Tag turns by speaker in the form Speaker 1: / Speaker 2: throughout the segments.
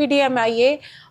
Speaker 1: PDMIA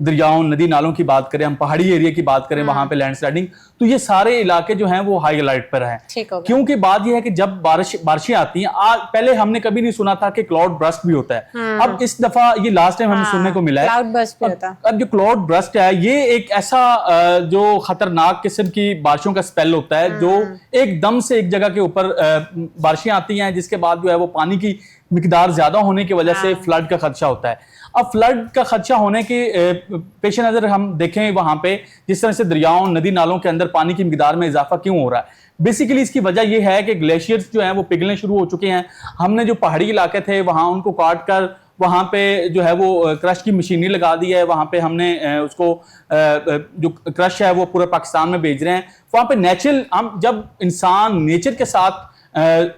Speaker 2: دریاؤں ندی نالوں کی بات کریں, ہم پہاڑی ایریا کی بات کریں, وہاں پہ لینڈ سلائڈنگ, تو یہ سارے علاقے جو ہیں وہ ہائی الرٹ پر ہیں. کیونکہ بات یہ ہے کہ جب بارشیں آتی ہیں, پہلے ہم نے کبھی نہیں سنا تھا کہ کلاؤڈ برسٹ بھی ہوتا ہے, اب اس دفعہ یہ لاسٹ ٹائم ہمیں سننے کو ملا ہے. اب جو کلاؤڈ برسٹ ہے یہ ایک ایسا جو خطرناک قسم کی بارشوں کا سپیل ہوتا ہے جو ایک دم سے ایک جگہ کے اوپر بارشیں آتی ہیں, جس کے بعد جو ہے وہ پانی کی مقدار زیادہ ہونے کی وجہ سے فلڈ کا خدشہ ہوتا ہے. اب فلڈ کا خدشہ ہونے کے پیش نظر ہم دیکھیں وہاں پہ جس طرح سے دریاؤں ندی نالوں کے اندر پانی کی مقدار میں اضافہ کیوں ہو رہا ہے, بیسیکلی اس کی وجہ یہ ہے کہ گلیشیئرز جو ہیں وہ پگھلنے شروع ہو چکے ہیں. ہم نے جو پہاڑی علاقے تھے وہاں ان کو کاٹ کر وہاں پہ جو ہے وہ کرش کی مشینری لگا دی ہے, وہاں پہ ہم نے اس کو جو کرش ہے وہ پورے پاکستان میں بھیج رہے ہیں. وہاں پہ نیچرل, ہم جب انسان نیچر کے ساتھ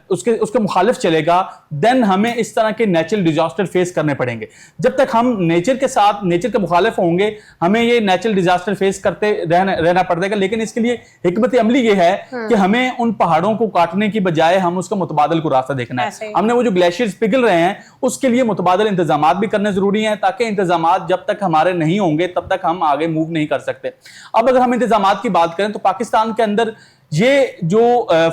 Speaker 2: اس کے مخالف چلے گا دین ہمیں اس طرح کے نیچرل ڈیزاسٹر فیس کرنے پڑیں گے. جب تک ہم نیچر کے ساتھ نیچر کے مخالف ہوں گے ہمیں یہ نیچرل ڈیزاسٹر فیس کرتے رہنا پڑے گا. لیکن اس کے لیے حکمت عملی یہ ہے کہ ہمیں ان پہاڑوں کو کاٹنے کی بجائے ہم اس کا متبادل کو راستہ دیکھنا ہے. ہم نے وہ جو گلیشیئرز پگھل رہے ہیں اس کے لیے متبادل انتظامات بھی کرنے ضروری ہیں, تاکہ انتظامات جب تک ہمارے نہیں ہوں گے تب تک ہم آگے موو نہیں کر سکتے. اب اگر ہم انتظامات کی بات کریں تو پاکستان کے اندر یہ جو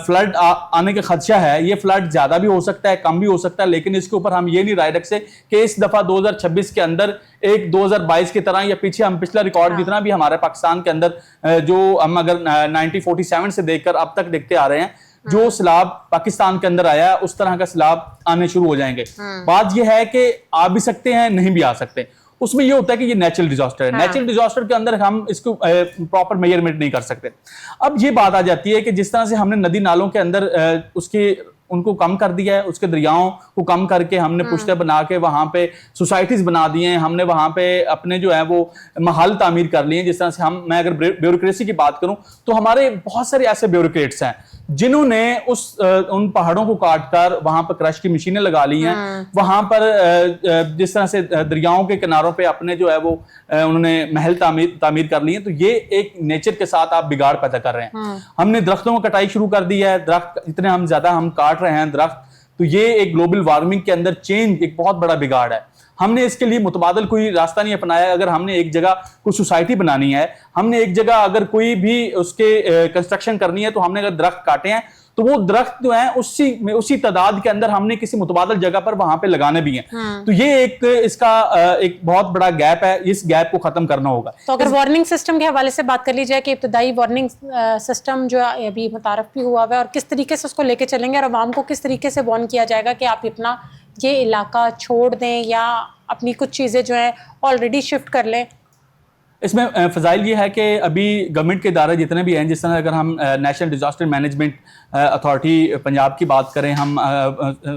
Speaker 2: فلڈ آنے کا خدشہ ہے, یہ فلڈ زیادہ بھی ہو سکتا ہے کم بھی ہو سکتا ہے, لیکن اس کے اوپر ہم یہ نہیں رائے رکھ سکتے کہ اس دفعہ 2026 کے اندر ایک 2022 کی طرح یا پیچھے ہم پچھلا ریکارڈ جتنا بھی ہمارے پاکستان کے اندر جو ہم اگر 1947 سے دیکھ کر اب تک دیکھتے آ رہے ہیں, جو سیلاب پاکستان کے اندر آیا ہے اس طرح کا سیلاب آنے شروع ہو جائیں گے. بات یہ ہے کہ آ بھی سکتے ہیں نہیں بھی آ سکتے. اس میں یہ ہوتا ہے کہ یہ نیچرل ڈیزاسٹر ہے. نیچرل ڈیزاسٹر کے اندر ہم اس کو پراپر میجرمنٹ نہیں کر سکتے. اب یہ بات آ جاتی ہے کہ جس طرح سے ہم نے ندی نالوں کے اندر ان کو کم کر دیا ہے, اس کے دریاؤں کو کم کر کے ہم نے پشتے بنا کے وہاں پہ سوسائٹیز بنا دی ہیں, ہم نے وہاں پہ اپنے جو ہے وہ محل تعمیر کر لیے ہیں. جس طرح سے میں اگر بیوروکریسی کی بات کروں تو ہمارے بہت سارے ایسے بیوروکریٹس ہیں جنہوں نے ان پہاڑوں کو کاٹ کر وہاں پر کرش کی مشینیں لگا لی ہیں, وہاں پر جس طرح سے دریاؤں کے کناروں پہ اپنے جو ہے وہ انہوں نے محل تعمیر کر لی ہیں. تو یہ ایک نیچر کے ساتھ آپ بگاڑ پیدا کر رہے ہیں. ہم نے درختوں کو کٹائی شروع کر دی ہے, درخت اتنے ہم زیادہ ہم کاٹ رہے ہیں درخت, تو یہ ایک گلوبل وارمنگ کے اندر چینج ایک بہت بڑا بگاڑ ہے. ہم نے اس کے لیے متبادل کوئی راستہ نہیں اپنایا. اگر ہم نے ایک جگہ کوئی سوسائٹی بنانی ہے, ہم نے ایک جگہ اگر کوئی بھی اس کے کنسٹرکشن کرنی ہے, تو ہم نے اگر درخت کاٹے ہیں تو وہ درخت جو ہیں اسی تعداد کے اندر ہم نے کسی متبادل جگہ پر وہاں پہ لگانے بھی ہیں. تو یہ اس کا ایک بہت بڑا گیپ ہے, اس گیپ کو ختم کرنا ہوگا.
Speaker 1: تو اگر وارننگ سسٹم کے حوالے سے بات کر لی جائے کہ ابتدائی وارننگ سسٹم جو ابھی متعارف بھی ہوا ہے اور کس طریقے سے اس کو لے کے چلیں گے اور عوام کو کس طریقے سے وارن کیا جائے گا کہ آپ اپنا یہ علاقہ چھوڑ دیں یا اپنی کچھ چیزیں جو ہیں آلریڈی شفٹ کر لیں.
Speaker 2: اس میں فضائل یہ ہے کہ ابھی گورنمنٹ کے ادارے جتنے بھی ہیں, جس طرح اگر ہم national disaster management authority Punjab کی بات کریں, ہم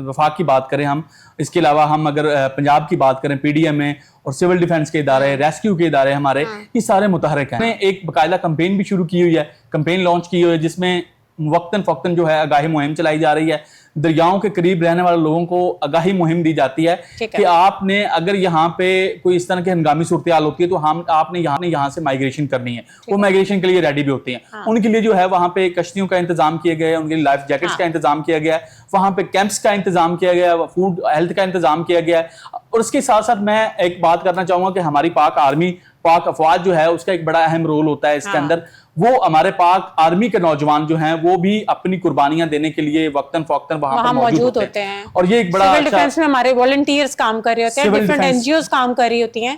Speaker 2: وفاق کی بات کریں, ہم اس کے علاوہ ہم اگر پنجاب کی بات کریں PDMA اور سول ڈیفنس کے ادارے, ریسکیو کے ادارے ہمارے, یہ سارے متحرک ہیں. ایک باقاعدہ کمپین بھی شروع کی ہوئی ہے, کمپین لانچ کی ہوئی ہے, جس میں وقتاً فوقتاً جو ہے آگاہی مہم چلائی جا رہی ہے. دریاؤں کے قریب رہنے والے لوگوں کو آگاہی مہم دی جاتی ہے کہ آپ نے اگر یہاں پہ کوئی اس طرح کی ہنگامی صورتحال ہوتی ہے تو آپ نے یہاں سے مائگریشن کرنی ہے. وہ مائگریشن کے لیے ریڈی بھی ہوتی ہیں. ان کے لیے جو ہے وہاں پہ کشتیوں کا انتظام کیا گیا ہے, ان کے لیے لائف جیکٹس کا انتظام کیا گیا ہے, وہاں پہ کیمپس کا انتظام کیا گیا ہے, فوڈ ہیلتھ کا انتظام کیا گیا ہے. اور اس کے ساتھ ساتھ میں ایک بات کرنا چاہوں گا کہ ہماری پاک آرمی, پاک افواج جو ہے اس کا ایک بڑا اہم رول ہوتا ہے اس کے اندر. وہ ہمارے پاک آرمی کے نوجوان جو ہیں وہ بھی اپنی قربانیاں دینے کے لیے وقتاً فوقتاً وہاں پر موجود ہوتے ہیں. اور یہ ایک بڑا
Speaker 1: سول ڈیفنس میں ہمارے والنٹیئرز کام کر رہے ہوتے ہیں, ڈیفرنٹ NGOs کام کر رہی ہوتی ہیں.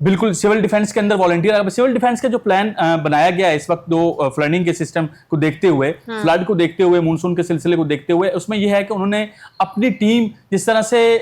Speaker 2: بالکل, سول ڈیفنس کے اندر والنٹیئر, سول ڈیفنس کا جو پلان بنایا گیا ہے اس وقت دو فلڈنگ کے سسٹم کو دیکھتے ہوئے, فلڈ کو دیکھتے ہوئے, مونسون کے سلسلے کو دیکھتے ہوئے, اس میں یہ ہے کہ انہوں نے اپنی ٹیم جس طرح سے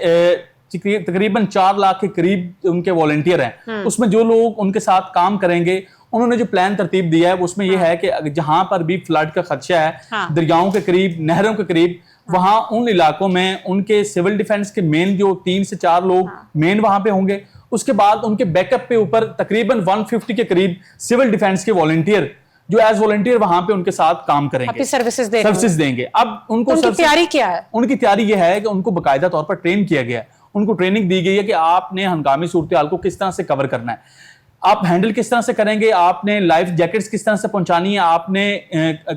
Speaker 2: تقریباً 4 لاکھ کے قریب ان کے والنٹیئر ہیں, اس میں جو لوگ ان کے ساتھ کام کریں گے انہوں نے جو پلان ترتیب دیا ہے اس میں یہ ہے کہ جہاں پر بھی فلڈ کا خدشہ ہے, دریاؤں کے قریب, نہروں کے قریب, وہاں ان علاقوں میں ان کے سول ڈیفنس کے مین جو 3 سے 4 لوگ مین وہاں پہ ہوں گے. اس کے بعد ان کے بیک اپ پہ اوپر تقریباً 150 کے قریب سول ڈیفنس کے والنٹیئر جو ایز والنٹیئر وہاں پہ ان کے ساتھ کام کریں گے, سروسز دیں گے. اب ان کو
Speaker 1: تیاری کیا ہے؟
Speaker 2: ان کی تیاری یہ ہے کہ ان کو باقاعدہ طور پر ٹرین کیا گیا ہے, ان کو ٹریننگ دی گئی ہے کہ آپ نے ہنگامی صورتحال کو کس طرح سے کور کرنا ہے. آپ ہینڈل کس طرح سے کریں گے, آپ نے لائف جیکٹس کس طرح سے پہنچانی ہے, آپ نے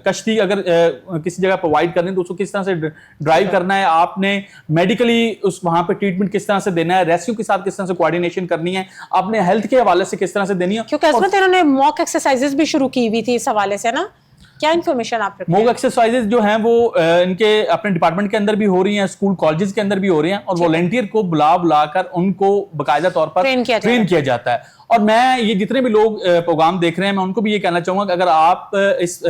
Speaker 2: کشتی اگر کسی جگہ پرووائڈ کرنی ہے تو اس کو کس طرح سے ڈرائیو کرنا ہے, آپ نے میڈیکلی اس وہاں پہ ٹریٹمنٹ کس طرح سے دینا ہے, ریسکیو کے ساتھ کس طرح سے کوآرڈینیشن کرنی ہے, آپ نے ہیلتھ کے حوالے سے کس طرح سے دینی ہے.
Speaker 1: کیونکہ عظمت انہوں نے موک ایکسرسائزز بھی شروع کی ہوئی تھی اس حوالے سے نا, کیا انفارمیشن آپ رکھتے ہیں؟
Speaker 2: موک ایکسرسائزز جو ہیں وہ ان کے اپنے ڈپارٹمنٹ کے اندر بھی ہو رہی ہیں, اسکول کالجز کے اندر بھی ہو رہی ہیں, اور والنٹیئر کو بلا کر ان کو باقاعدہ طور پر ٹرین کیا جاتا ہے. اور میں یہ جتنے بھی لوگ پروگرام دیکھ رہے ہیں میں ان کو بھی یہ کہنا چاہوں گا کہ اگر آپ اس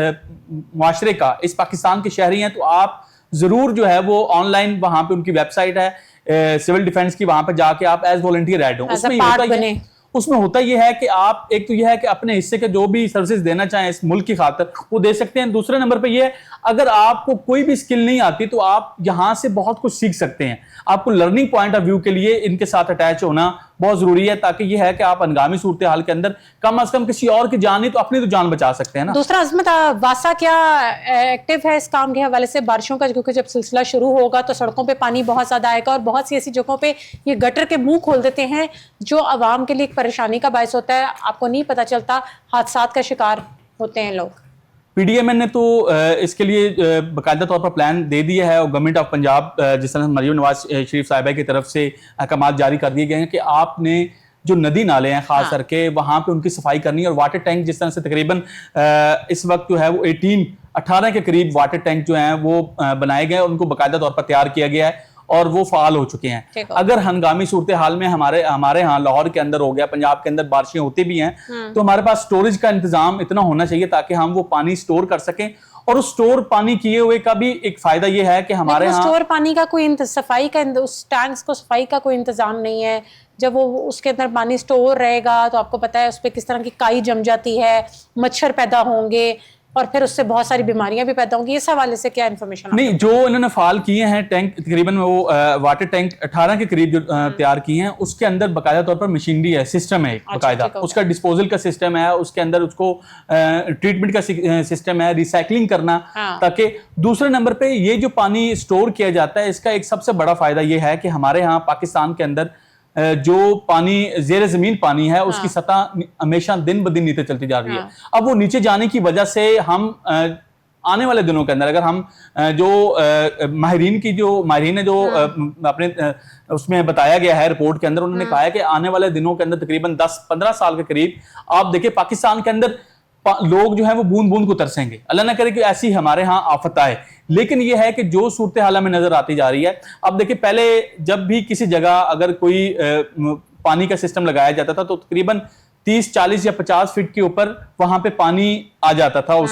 Speaker 2: معاشرے کا, اس پاکستان کے شہری ہیں, تو آپ ضرور جو ہے وہ آن لائن وہاں پہ ان کی ویب سائٹ ہے سول ڈیفینس کی, وہاں پہ جا کے آپ ایز والنٹیئر ایڈ ہوں. اس میں ہوتا یہ ہے کہ آپ ایک تو یہ ہے کہ اپنے حصے کے جو بھی سروسز دینا چاہیں اس ملک کی خاطر وہ دے سکتے ہیں. دوسرے نمبر پہ یہ ہے اگر آپ کو کوئی بھی سکل نہیں آتی تو آپ یہاں سے بہت کچھ سیکھ سکتے ہیں. آپ کو لرننگ پوائنٹ آف ویو کے لیے ان کے ساتھ اٹیچ ہونا بہت ضروری ہے, تاکہ یہ ہے کہ آپ ہنگامی صورتحال کے اندر کم از کم کسی اور کی جان نہیں تو اپنی تو جان بچا سکتے ہیں نا.
Speaker 1: دوسرا عظمت, واسا کیا ایکٹیو ہے اس کام کے حوالے سے بارشوں کا, کیونکہ جب سلسلہ شروع ہوگا تو سڑکوں پہ پانی بہت زیادہ آئے گا, اور بہت سی ایسی جگہوں پہ یہ گٹر کے منہ کھول دیتے ہیں جو عوام کے لیے ایک پریشانی کا باعث ہوتا ہے, آپ کو نہیں پتہ چلتا, حادثات کا شکار ہوتے ہیں لوگ.
Speaker 2: پی ڈی ایم این نے تو اس کے لیے باقاعدہ طور پر پلان دے دیا ہے, اور گورنمنٹ آف پنجاب جس طرح مریم نواز شریف صاحبہ کی طرف سے احکامات جاری کر دیے گئے ہیں کہ آپ نے جو ندی نالے ہیں خاص کر کے وہاں پہ ان کی صفائی کرنی ہے, اور واٹر ٹینک جس طرح سے تقریباً اس وقت جو ہے وہ 18 کے قریب واٹر ٹینک جو ہیں وہ بنائے گئے, اور ان کو باقاعدہ طور پر تیار کیا گیا ہے اور وہ فعال ہو چکے ہیں. اگر ہنگامی صورتحال میں ہمارے ہاں لاہور کے اندر ہو گیا, پنجاب کے اندر بارشیں ہوتی بھی ہیں, تو ہمارے پاس سٹوریج کا انتظام اتنا ہونا چاہیے تاکہ ہم وہ پانی سٹور کر سکیں. اور اس سٹور پانی کیے ہوئے کا بھی ایک فائدہ یہ ہے کہ ہمارے ہاں
Speaker 1: سٹور پانی کا کوئی صفائی کا, اس ٹینکس کو صفائی کا کوئی انتظام نہیں ہے. جب وہ اس کے اندر پانی سٹور رہے گا تو آپ کو پتا ہے اس پہ کس طرح کی کائی جم جاتی ہے, مچھر پیدا ہوں گے, اور پھر اس سے بہت ساری بیماریاں بھی پیدا ہوں گی. اس حوالے سے کیا انفارمیشن؟
Speaker 2: نہیں, جو انہوں نے فعال کیے ہیں ٹینک, تقریباً وہ واٹر ٹینک 18 کے قریب جو تیار کیے ہیں, اس کے اندر باقاعدہ طور پر مشینری ہے, سسٹم ہے باقاعدہ, اس کا ڈسپوزل کا سسٹم ہے, اس کے اندر اس کو ٹریٹمنٹ کا سسٹم ہے, ریسائکلنگ کرنا, تاکہ دوسرے نمبر پہ یہ جو پانی سٹور کیا جاتا ہے اس کا ایک سب سے بڑا فائدہ یہ ہے کہ ہمارے ہاں پاکستان کے اندر جو پانی زیر زمین پانی ہے اس کی سطح ہمیشہ دن بدن نیچے چلتی جا رہی ہے. اب وہ نیچے جانے کی وجہ سے ہم آنے والے دنوں کے اندر اگر ہم جو ماہرین نے جو اپنے اس میں بتایا گیا ہے رپورٹ کے اندر, انہوں نے کہا ہے کہ آنے والے دنوں کے اندر تقریباً 10-15 سال کے قریب آپ دیکھیں پاکستان کے اندر لوگ جو ہیں وہ بوند بوند کو ترسیں گے. اللہ نہ کرے کہ ایسی ہمارے ہاں آفت آئے, لیکن یہ ہے کہ جو صورتحال میں نظر آتی جا رہی ہے. اب دیکھیں پہلے جب بھی کسی جگہ اگر کوئی پانی کا سسٹم لگایا جاتا تھا تو تقریباً 30-40 یا 50 فٹ کے اوپر وہاں پہ پانی آ جاتا تھا اس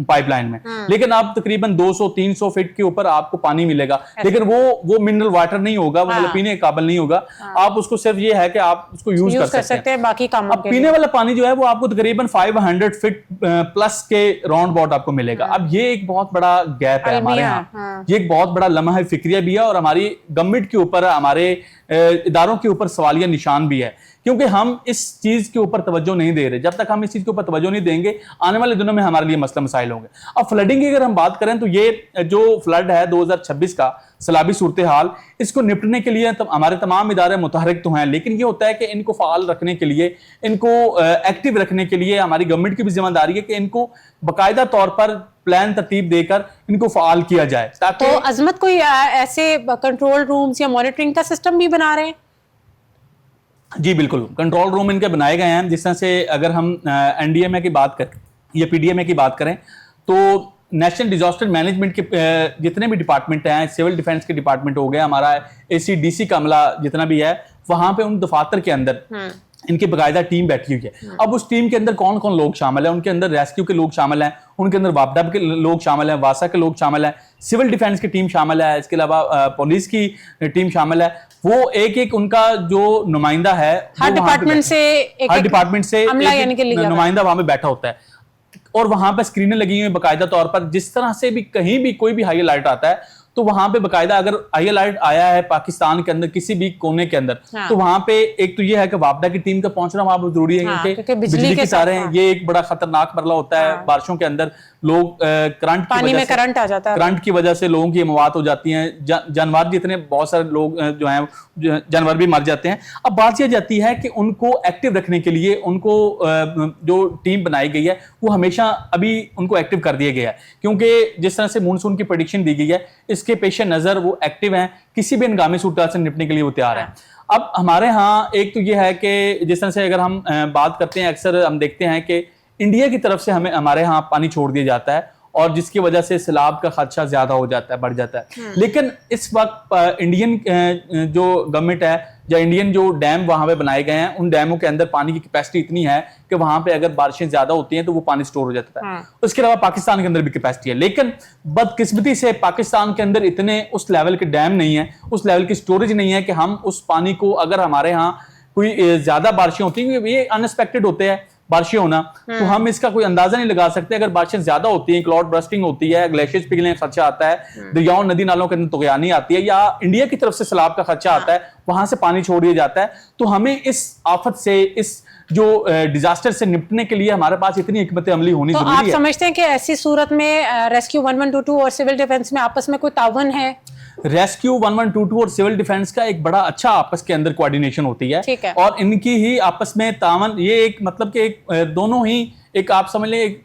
Speaker 2: پائپ لائن میں, لیکن اب تقریباً 200-300 فٹ کے اوپر آپ کو پانی ملے گا, لیکن وہ منرل واٹر نہیں ہوگا, وہ پینے کے قابل نہیں ہوگا. آپ اس کو صرف یہ ہے کہ آپ اس کو یوز کر سکتے ہیں, باقی کام. اب پینے والا پانی جو ہے وہ آپ کو تقریباً 500 فٹ پلس کے راؤنڈ باؤٹ آپ کو ملے گا. اب یہ ایک بہت بڑا گیپ ہے ہمارے ہاں, یہ ایک بہت بڑا لمحہ فکریہ بھی ہے, اور ہماری گورنمنٹ کے اوپر, ہمارے اداروں کے اوپر سوالیہ نشان بھی ہے, کیونکہ ہم اس چیز کے اوپر توجہ نہیں دے رہے. جب تک ہم اس چیز کے اوپر توجہ نہیں دیں گے آنے والے دنوں میں ہمارے لیے مسئلہ مسائل ہوں گے. اب فلڈنگ کی اگر ہم بات کریں تو یہ جو فلڈ ہے 2026 کا سیلابی صورتحال, اس کو نپٹنے کے لیے ہمارے تمام ادارے متحرک تو ہیں, لیکن یہ ہوتا ہے کہ ان کو فعال رکھنے کے لیے, ان کو ایکٹیو رکھنے کے لیے ہماری گورنمنٹ کی بھی ذمہ داری ہے کہ ان کو باقاعدہ طور پر پلان ترتیب دے کر ان کو فعال کیا جائے.
Speaker 1: تو عظمت کوئی ایسے کنٹرول رومز یا مانیٹرنگ کا سسٹم بھی بنا رہے ہیں؟
Speaker 2: جی بالکل, کنٹرول روم ان کے بنائے گئے ہیں. جس طرح سے اگر ہم این ڈی ایم اے کی بات کریں یا پی ڈی ایم اے کی بات کریں تو نیشنل ڈیزاسٹر مینجمنٹ کے جتنے بھی ڈپارٹمنٹ ہیں, سول ڈیفینس کے ڈپارٹمنٹ ہو گیا, ہمارا اے سی ڈی سی کا عملہ جتنا بھی ہے, وہاں پہ ان دفاتر کے اندر ان کی باقاعدہ ٹیم بیٹھی ہوئی ہے. اب اس ٹیم کے اندر کون کون لوگ شامل ہیں؟ ان کے اندر ریسکیو کے لوگ شامل ہیں, ان کے اندر واپڈا کے لوگ شامل ہیں, واسا کے لوگ شامل ہیں, سول ڈیفینس کی ٹیم شامل ہے, اس کے علاوہ پولیس کی ٹیم شامل ہے. وہ ایک ان کا جو نمائندہ ہے
Speaker 1: ہر ڈپارٹمنٹ سے
Speaker 2: نمائندہ وہاں پہ بیٹھا ہوتا ہے, اور وہاں پہ اسکرینیں لگی ہوئی ہیں باقاعدہ طور پر. جس طرح سے بھی کہیں بھی کوئی بھی ہائی الرٹ آتا ہے تو وہاں پہ باقاعدہ اگر ہائی الرٹ آیا ہے پاکستان کے اندر کسی بھی کونے کے اندر تو وہاں پہ ایک تو یہ ہے کہ وابڈا کی ٹیم کا پہنچنا وہاں پہ ضروری ہے کیونکہ بجلی کی تاریں ہیں, یہ ایک بڑا خطرناک مرحلہ ہوتا ہے بارشوں کے اندر. لوگ کرنٹ
Speaker 1: آ جاتا ہے,
Speaker 2: کرنٹ کی وجہ سے لوگوں کی موات ہو جاتی ہیں, جانور جتنے بہت سارے لوگ جو ہیں جانور بھی مر جاتے ہیں. اب بات یہ جاتی ہے کہ ان کو ایکٹیو رکھنے کے لیے ان کو جو ٹیم بنائی گئی ہے وہ ہمیشہ ابھی ان کو ایکٹیو کر دیا گیا ہے, کیونکہ جس طرح سے مونسون کی پریڈکشن دی گئی ہے اس کے پیش نظر وہ ایکٹیو ہیں, کسی بھی ہنگامی صورتحال سے نپٹنے کے لیے وہ تیار ہیں. اب ہمارے ہاں ایک تو یہ ہے کہ جس طرح سے اگر ہم بات کرتے ہیں, اکثر ہم دیکھتے ہیں کہ انڈیا کی طرف سے ہمارے ہاں پانی چھوڑ دیا جاتا ہے اور جس کی وجہ سے سیلاب کا خدشہ زیادہ ہو جاتا ہے, بڑھ جاتا ہے. لیکن اس وقت انڈین جو گورنمنٹ ہے یا انڈین جو ڈیم وہاں پہ بنائے گئے ہیں ان ڈیموں کے اندر پانی کی کیپیسٹی اتنی ہے کہ وہاں پہ اگر بارشیں زیادہ ہوتی ہیں تو وہ پانی سٹور ہو جاتا ہے. اس کے علاوہ پاکستان کے اندر بھی کیپیسٹی ہے, لیکن بدقسمتی سے پاکستان کے اندر اتنے اس لیول کے ڈیم نہیں ہیں, اس لیول کی سٹوریج نہیں ہے کہ ہم اس پانی کو اگر ہمارے ہاں کوئی زیادہ بارشیں ہوتی ہیں, یہ انسپیکٹڈ ہوتے ہیں بارشیں ہونا, تو ہم اس کا کوئی اندازہ نہیں لگا سکتے. اگر بارشیں زیادہ ہوتی ہیں, کلاؤڈ برسٹنگ ہوتی ہے, گلیشیئرز پگھلنے کا خدشہ آتا ہے, دریاؤں ندی نالوں کے اندر طغیانی آتی ہے, یا انڈیا کی طرف سے سیلاب کا خدشہ آتا ہے, وہاں سے پانی چھوڑ دیا جاتا ہے, تو ہمیں اس آفت سے, اس جو ڈیزاسٹر سے نپٹنے کے لیے ہمارے پاس اتنی حکمت عملی ہونی ضروری ہے.
Speaker 1: تو آپ سمجھتے ہیں کہ ایسی صورت میں ریسکیو 1122 اور سول ڈیفنس میں آپس میں کوئی تعاون ہے؟
Speaker 2: ریسکیو 1122 اور سول ڈیفنس کا ایک بڑا اچھا آپس کے اندر کوارڈینیشن ہوتی ہے, اور ان کی ہی آپس میں تعاون, یہ ایک مطلب کہ دونوں ہی ایک آپ سمجھ لیں ایک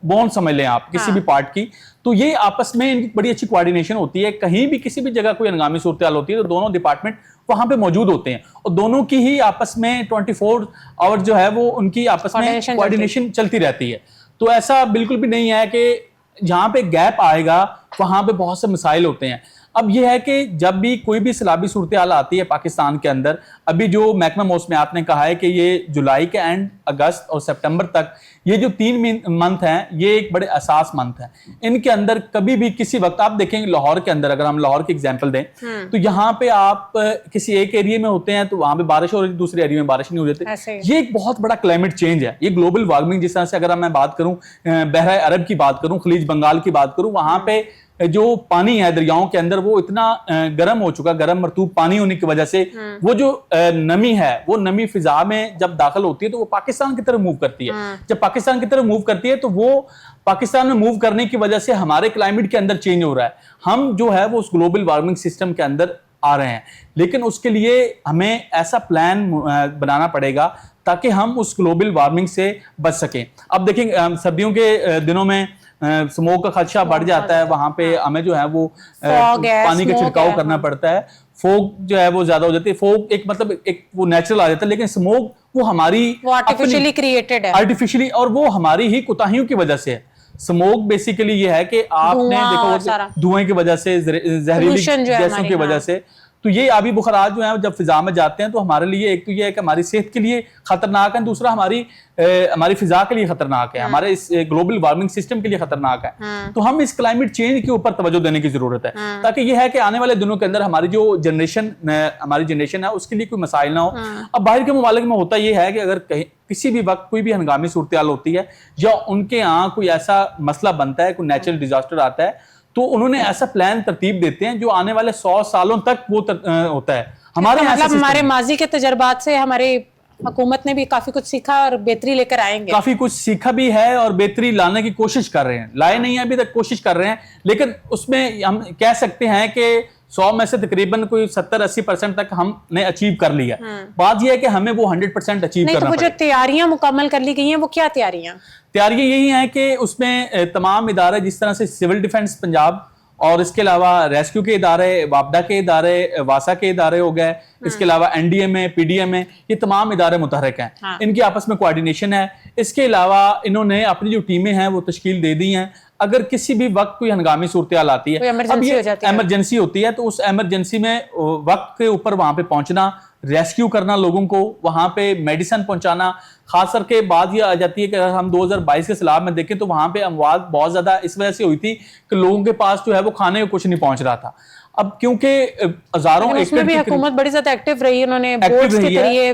Speaker 2: بون سمجھ لیں آپ کسی بھی پارٹ کی, تو یہ آپس میں ان کی بڑی اچھی کوارڈینیشن ہوتی ہے. کہیں بھی کسی بھی جگہ کوئی ہنگامی صورتحال ہوتی ہے تو دونوں ڈپارٹمنٹ وہاں پہ موجود ہوتے ہیں, اور دونوں کی ہی آپس میں 24 آور جو ہے وہ ان کی آپس میں کوارڈینیشن چلتی رہتی ہے. تو ایسا بالکل بھی نہیں ہے کہ جہاں پہ گیپ آئے گا وہاں پہ بہت سے مسائل ہوتے ہیں. اب یہ ہے کہ جب بھی کوئی بھی سیلابی صورتحال آتی ہے پاکستان کے اندر, ابھی جو محکمہ موسمیات نے کہا ہے کہ یہ جولائی کے اینڈ, اگست اور سپٹمبر تک یہ جو 3 منتھ ہیں یہ ایک بڑے اساس منتھ ہیں. ان کے اندر کبھی بھی کسی وقت آپ دیکھیں لاہور کے اندر, اگر ہم لاہور کی ایگزامپل دیں تو یہاں پہ آپ کسی ایک ایریے میں ہوتے ہیں تو وہاں پہ بارش ہو رہی ہے, دوسرے ایریے میں بارش نہیں ہو جاتی. یہ ایک بہت بڑا کلائمیٹ چینج ہے, یہ گلوبل وارمنگ. جس طرح سے اگر میں بات کروں بحرہ عرب کی بات کروں, خلیج بنگال کی بات کروں, وہاں پہ جو پانی ہے دریاؤں کے اندر وہ اتنا گرم ہو چکا, گرم مرطوب پانی ہونے کی وجہ سے وہ جو نمی ہے وہ نمی فضا میں جب داخل ہوتی ہے تو وہ پاکستان کی طرف موو کرتی ہے. جب پاکستان کی طرف موو کرتی ہے تو وہ پاکستان میں موو کرنے کی وجہ سے ہمارے کلائمیٹ کے اندر چینج ہو رہا ہے, ہم جو ہے وہ اس گلوبل وارمنگ سسٹم کے اندر آ رہے ہیں. لیکن اس کے لیے ہمیں ایسا پلان بنانا پڑے گا تاکہ ہم اس گلوبل وارمنگ سے بچ سکیں. اب دیکھیں سردیوں کے دنوں میں سموک کا خدشہ بڑھ جاتا ہے, وہاں پہ ہمیں جو ہے وہ پانی کا چھڑکاؤ کرنا پڑتا ہے. فوگ جو ہے وہ زیادہ ہو جاتی ہے, فوگ ایک مطلب ایک وہ نیچرل آ جاتا ہے, لیکن سموک وہ ہماری
Speaker 1: آرٹیفیشلی کریٹڈ ہے,
Speaker 2: آرٹیفیشلی, اور وہ ہماری ہی کوتاہیوں کی وجہ سے ہے. سموک بیسیکلی یہ ہے کہ آپ نے دیکھا دھوئیں کی وجہ سے, زہریلی گیسوں کی وجہ سے, تو یہ آبی بخارات جو ہیں جب فضا میں جاتے ہیں تو ہمارے لیے ایک تو یہ ہے کہ ہماری صحت کے لیے خطرناک ہے, دوسرا ہماری فضا کے لیے خطرناک ہے, ہمارے اس گلوبل وارمنگ سسٹم کے لیے خطرناک ہے. تو ہم اس کلائمیٹ چینج کے اوپر توجہ دینے کی ضرورت ہے, تاکہ یہ ہے کہ آنے والے دنوں کے اندر ہماری جو ہماری جنریشن ہے اس کے لیے کوئی مسائل نہ ہو. اب باہر کے ممالک میں ہوتا یہ ہے کہ اگر کسی بھی وقت کوئی بھی ہنگامی صورتحال ہوتی ہے یا ان کے یہاں کوئی ایسا مسئلہ بنتا ہے, کوئی نیچرل ڈیزاسٹر آتا ہے, تو انہوں نے ایسا پلان ترتیب دیتے ہیں جو آنے والے 100 سالوں تک وہ ہوتا ہے.
Speaker 1: ہمارے ماضی کے تجربات سے ہمارے حکومت نے بھی کافی کچھ سیکھا اور بہتری لے کر آئیں گے,
Speaker 2: کافی کچھ سیکھا بھی ہے اور بہتری لانے کی کوشش کر رہے ہیں. لائے نہیں ہیں ابھی تک, کوشش کر رہے ہیں, لیکن اس میں ہم کہہ سکتے ہیں کہ 100 میں سے تقریباً کوئی 70-80% تک ہم نے اچیو کر لیا. بات یہ ہے کہ ہمیں وہ 100% اچیو کرنا
Speaker 1: پڑے. تو جو تیاریاں مکمل کر لی گئی ہیں وہ کیا تیاریاں
Speaker 2: یہی ہیں کہ اس میں تمام ادارے, جس طرح سے سول ڈیفنس پنجاب اور اس کے علاوہ ریسکیو کے ادارے, وابڈا کے ادارے, واسا کے ادارے ہو گئے, اس کے علاوہ این ڈی ایم ہے, پی ڈی ایم ہے, یہ تمام ادارے متحرک ہیں, ان کی آپس میں کوارڈینیشن ہے. اس کے علاوہ انہوں نے اپنی جو ٹیمیں ہیں وہ تشکیل دے دی ہیں. اگر کسی بھی وقت کوئی ہنگامی صورتحال آتی ہے, اب یہ ایمرجنسی ہوتی ہے, تو اس ایمرجنسی میں وقت کے اوپر وہاں پہ پہنچنا, ریسکیو کرنا لوگوں کو, وہاں پہ میڈیسن پہنچانا. خاص کر کے بات یہ آ جاتی ہے کہ اگر ہم 2022 کے سیلاب میں دیکھیں تو وہاں پہ اموات بہت زیادہ اس وجہ سے ہوئی تھی کہ لوگوں کے پاس جو ہے وہ کھانے کو کچھ نہیں پہنچ رہا تھا. اب کیونکہ ہزاروں
Speaker 1: حکومت بڑی زیادہ ایکٹیو رہی, انہوں نے بورڈز کے ذریعے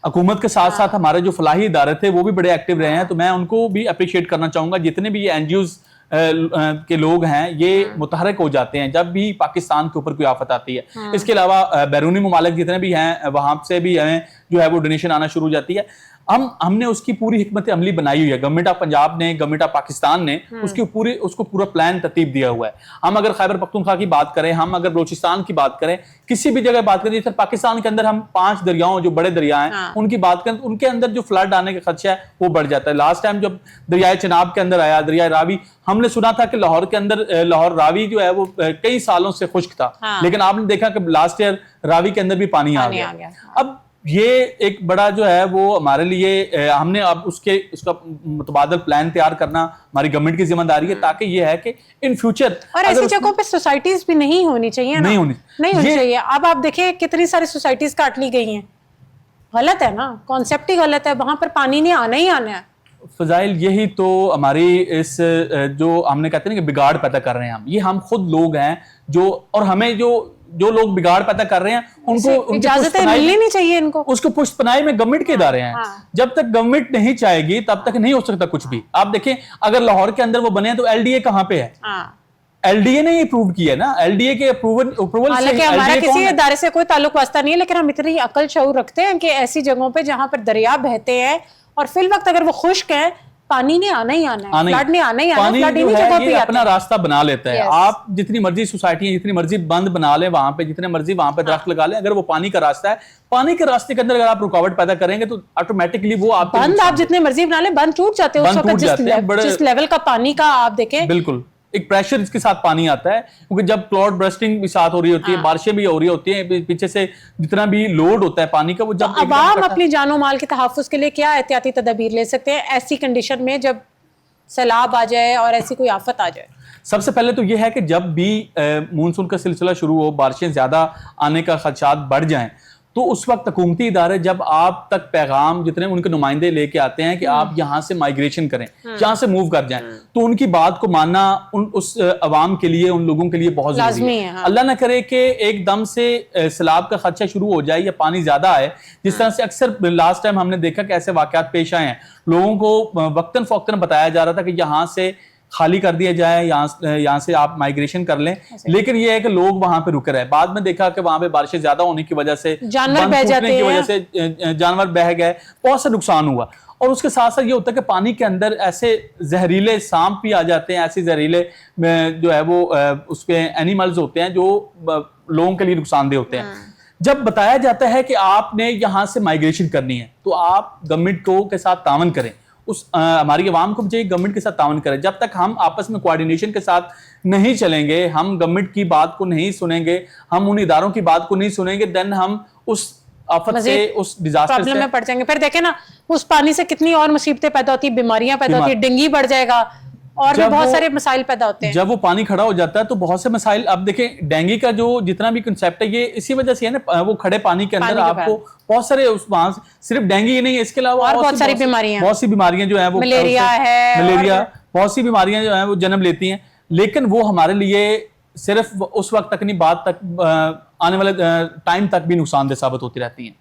Speaker 2: حکومت کے ساتھ ساتھ ہمارے جو فلاحی ادارے تھے وہ بھی بڑے ایکٹیو رہے ہیں. تو میں ان کو بھی اپریشیٹ کرنا چاہوں گا, جتنے بھی یہ این جی اوز کے لوگ ہیں یہ متحرک ہو جاتے ہیں جب بھی پاکستان کے اوپر کوئی آفت آتی ہے. اس کے علاوہ بیرونی ممالک جتنے بھی ہیں وہاں سے بھی ہمیں جو ہے وہ ڈونیشن آنا شروع ہو جاتی ہے. ہم نے اس کی پوری حکمت عملی بنائی ہوئی ہے. گورنمنٹ آف پنجاب نے, گورنمنٹ آف پاکستان نے اس کو پورا پلان ترتیب دیا ہوا ہے. ہم اگر خیبر پختونخوا کی بات کریں, ہم اگر بلوچستان کی بات کریں, کسی بھی جگہ بات کریں, جیسے پاکستان کے اندر ہم 5 دریاؤں جو بڑے دریا ہیں ان کی بات کریں تو ان کے اندر جو فلڈ آنے کا خدشہ ہے وہ بڑھ جاتا ہے. لاسٹ ٹائم جب دریائے چناب کے اندر آیا, دریائے راوی, ہم نے سنا تھا کہ لاہور کے اندر لاہور راوی جو ہے وہ کئی سالوں سے خشک تھا, لیکن آپ نے دیکھا کہ لاسٹ ایئر راوی کے اندر بھی پانی آ گیا. اب یہ ایک بڑا جو ہے وہ ہمارے لیے ہم نے اب اس کا متبادل پلان تیار کرنا ہماری گورنمنٹ کی ذمہ داری ہے, تاکہ یہ ہے کہ ان فیوچر
Speaker 1: اور ایسی جگہوں پہ سوسائٹیز بھی نہیں ہونی چاہیے, نہیں ہونی چاہیے. اب آپ دیکھیں کتنی ساری سوسائٹیز کاٹ لی گئی ہیں. غلط ہے نا, کانسیپٹ ہی غلط ہے. وہاں پر پانی نہیں آنا ہی آنا ہے.
Speaker 2: فضائل یہی تو ہماری اس جو ہم نے کہتے ہیں کہ بگاڑ پیدا کر رہے ہیں یہ ہم خود لوگ ہیں جو, اور ہمیں جو لوگ بگاڑ پیدا کر رہے ہیں ان کو
Speaker 1: اجازتیں ملنی نہیں چاہیے. ان کو
Speaker 2: اس کو پشت پناہی میں گورنمنٹ کے ادارے ہیں. جب تک گورنمنٹ نہیں چاہے گی تب تک نہیں ہو سکتا کچھ بھی. آپ دیکھیں اگر لاہور کے اندر وہ بنے ہیں تو ایل ڈی اے کہاں پہ ہے؟ ایل ڈی اے نے اپروو کیا ہے نا, ایل ڈی اے کے اپروول
Speaker 1: حالانکہ ہمارا کسی ادارے سے کوئی تعلق واسطہ نہیں ہے, لیکن ہم اتنی عقل شعور رکھتے ہیں کہ ایسی جگہوں پہ جہاں پر دریا بہتے ہیں اور فی الوقت اگر وہ خشک ہیں پانی نہیں آنا ہی آنا ہے, فلڈ نہیں آنا ہی آنا ہے.
Speaker 2: پانی جو ہے یہ اپنا راستہ بنا لیتا ہے. آپ جتنی مرضی سوسائٹی جتنی مرضی بند بنا لیں وہاں پہ, جتنے مرضی وہاں پہ درخت لگا لیں, اگر وہ پانی کا راستہ ہے, پانی کے راستے کے اندر اگر آپ رکاوٹ پیدا کریں گے تو آٹومیٹکلی وہ آپ
Speaker 1: بند, آپ جتنے مرضی بنا لیں بند ٹوٹ جاتے ہیں اس وقت. جس لیول کا پانی کا آپ دیکھیں,
Speaker 2: بالکل ایک پریشر اس کے ساتھ پانی آتا ہے, کیونکہ جب کلاؤڈ برسٹنگ بھی ساتھ ہو رہی ہوتی ہے, بارشیں بھی ہو رہی ہوتی ہیں, پیچھے سے جتنا بھی لوڈ ہوتا ہے پانی کا وہ جب
Speaker 1: عوام اپنی جان و مال کے تحفظ کے لیے کیا احتیاطی تدابیر لے سکتے ہیں ایسی کنڈیشن میں جب سیلاب آ جائے اور ایسی کوئی آفت آ جائے؟
Speaker 2: سب سے پہلے تو یہ ہے کہ جب بھی مونسون کا سلسلہ شروع ہو, بارشیں زیادہ آنے کا خدشات بڑھ جائیں, تو اس وقت حکومتی ادارے جب آپ تک پیغام جتنے ان کے نمائندے لے کے آتے ہیں کہ آپ یہاں سے مائگریشن کریں, یہاں سے موو کر جائیں, تو ان کی بات کو ماننا اس عوام کے لیے, ان لوگوں کے لیے بہت ضروری ہے. اللہ نہ کرے کہ ایک دم سے سیلاب کا خدشہ شروع ہو جائے یا پانی زیادہ آئے, جس طرح سے اکثر لاسٹ ٹائم ہم نے دیکھا کہ ایسے واقعات پیش آئے ہیں. لوگوں کو وقتاً فوقتاً بتایا جا رہا تھا کہ یہاں سے خالی کر دیا جائے, یہاں سے آپ مائگریشن کر لیں, لیکن یہ ہے کہ لوگ وہاں پہ رک رہے. بعد میں دیکھا کہ وہاں پہ بارشیں زیادہ ہونے کی وجہ سے
Speaker 1: جانور بہ جاتے
Speaker 2: ہیں, جانور بہ گئے, بہت سے نقصان ہوا. اور اس کے ساتھ ساتھ یہ ہوتا ہے کہ پانی کے اندر ایسے زہریلے سانپ بھی آ جاتے ہیں, ایسے زہریلے جو ہے وہ اس پہ اینیملز ہوتے ہیں جو لوگوں کے لیے نقصان دہ ہوتے ہیں. جب بتایا جاتا ہے کہ آپ نے یہاں سے مائگریشن کرنی ہے تو آپ گورنمنٹ کے ساتھ تعاون کریں, ہماری عوام کو چاہیے گورنمنٹ کے ساتھ تعاون کریں. جب تک ہم آپس میں کوآرڈینیشن کے ساتھ نہیں چلیں گے, ہم گورنمنٹ کی بات کو نہیں سنیں گے, ہم ان اداروں کی بات کو نہیں سنیں گے, دین ہم اس آفت سے, اس ڈیزاسٹر سے
Speaker 1: میں پڑ جائیں گے. پھر دیکھیں نا اس پانی سے کتنی اور مصیبتیں پیدا ہوتی ہیں, بیماریاں پیدا ہوتی ہیں, ڈینگی بڑھ جائے گا اور بھی بہت سارے مسائل پیدا ہوتے ہیں.
Speaker 2: جب وہ پانی کھڑا ہو جاتا ہے تو بہت سے مسائل. اب دیکھیں ڈینگی کا جو جتنا بھی کنسیپٹ ہے یہ اسی وجہ سے ہے نا, وہ کھڑے پانی کے اندر آپ کو بہت سارے وہاں صرف ڈینگی ہی نہیں ہے, اس کے علاوہ
Speaker 1: بہت ساری بیماریاں,
Speaker 2: بہت سی بیماریاں جو ہیں وہ ملیریا, بہت سی بیماریاں جو ہیں وہ جنم لیتی ہیں. لیکن وہ ہمارے لیے صرف اس وقت تک نہیں, بعد تک آنے والے ٹائم تک بھی نقصان دہ ثابت ہوتی رہتی ہیں.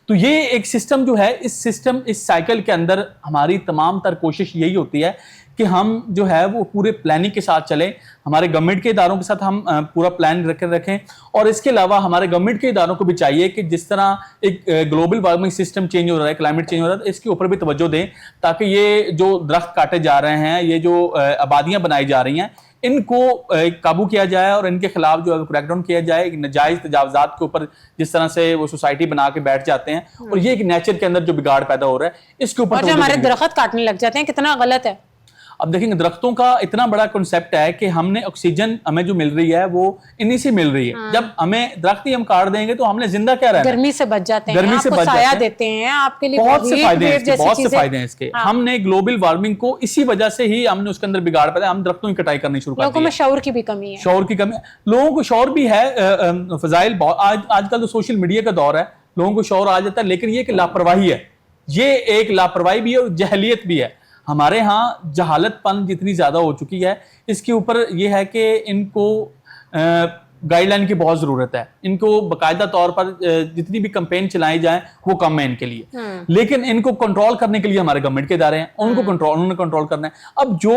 Speaker 2: تو یہ ایک سسٹم جو ہے, اس سائیکل کے اندر ہماری تمام تر کوشش یہی ہوتی ہے کہ ہم جو ہے وہ پورے پلاننگ کے ساتھ چلیں. ہمارے گورنمنٹ کے اداروں کے ساتھ ہم پورا پلان رکھیں, اور اس کے علاوہ ہمارے گورنمنٹ کے اداروں کو بھی چاہیے کہ جس طرح ایک گلوبل وارمنگ سسٹم چینج ہو رہا ہے, کلائمیٹ چینج ہو رہا ہے, اس کے اوپر بھی توجہ دیں, تاکہ یہ جو درخت کاٹے جا رہے ہیں, یہ جو آبادیاں بنائی جا رہی ہیں, ان کو قابو کیا جائے اور ان کے خلاف جو ہے کریک ڈاؤن کیا جائے. ناجائز تجاوزات کے اوپر جس طرح سے وہ سوسائٹی بنا کے بیٹھ جاتے ہیں, اور یہ ایک نیچر کے اندر جو بگاڑ پیدا ہو رہا ہے, اس کے اوپر
Speaker 1: اور جو ہمارے درخت کاٹنے لگ جاتے ہیں, کتنا غلط ہے.
Speaker 2: اب دیکھیں درختوں کا اتنا بڑا کنسیپٹ ہے کہ ہم نے آکسیجن ہمیں جو مل رہی ہے وہ انہی سے مل رہی ہے. جب ہمیں درخت ہی ہم کاٹ دیں گے تو ہم نے زندہ کیا رہنا,
Speaker 1: گرمی سے بچ جاتے ہیں, گرمی سے بچ سایہ دیتے ہیں, آپ کے لیے
Speaker 2: بہت سے فائدے ہیں اس کے. ہم نے گلوبل وارمنگ کو اسی وجہ سے ہی ہم نے اس کے اندر بگاڑ پیدا, ہم درختوں کی کٹائی کرنی شروع کر دی.
Speaker 1: لوگوں میں شعور کی بھی کمی ہے,
Speaker 2: شعور کی کمی. لوگوں کو شعور بھی ہے فضائل, آج کل تو سوشل میڈیا کا دور ہے, لوگوں کو شعور آ جاتا ہے, لیکن یہ کہ لاپرواہی ہے, یہ ایک لاپرواہی بھی ہے اور جہلیت بھی ہے. ہمارے ہاں جہالت پن جتنی زیادہ ہو چکی ہے, اس کے اوپر یہ ہے کہ ان کو گائیڈ لائن کی بہت ضرورت ہے. ان کو باقاعدہ طور پر جتنی بھی کمپین چلائی جائیں وہ کم ہے ان کے لیے, لیکن ان کو کنٹرول کرنے کے لیے ہمارے گورنمنٹ کے ادارے ہیں, انہوں نے کنٹرول کرنا ہے. اب جو